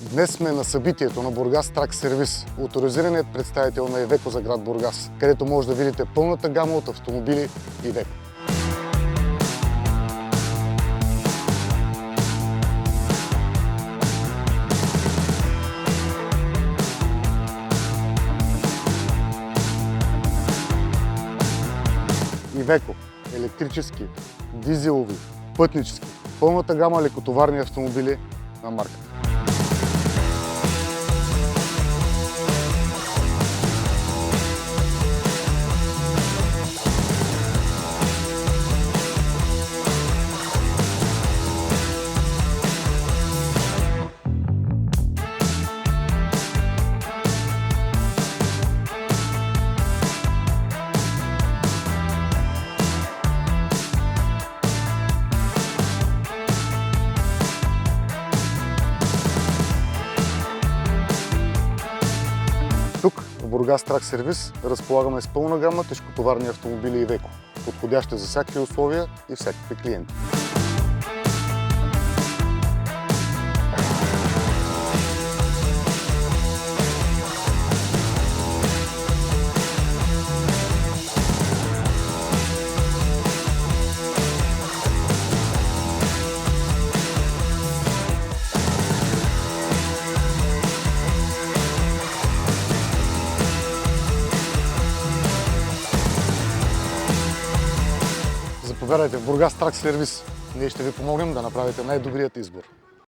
Днес сме на събитието на Бургас Трак Сервис, оторизираният представител на Ивеко за град Бургас, където може да видите пълната гама от автомобили Ивеко. Ивеко – електрически, дизелови, пътнически, пълната гама лекотоварни автомобили на марката. Тук, в Бургас Трак Сервис, разполагаме с пълна гама тежкотоварни автомобили Ивеко, подходящи за всякакви условия и всякакви клиенти. Заповядайте в Бургас Трак Сервис. Ние ще ви помогнем да направите най-добрият избор.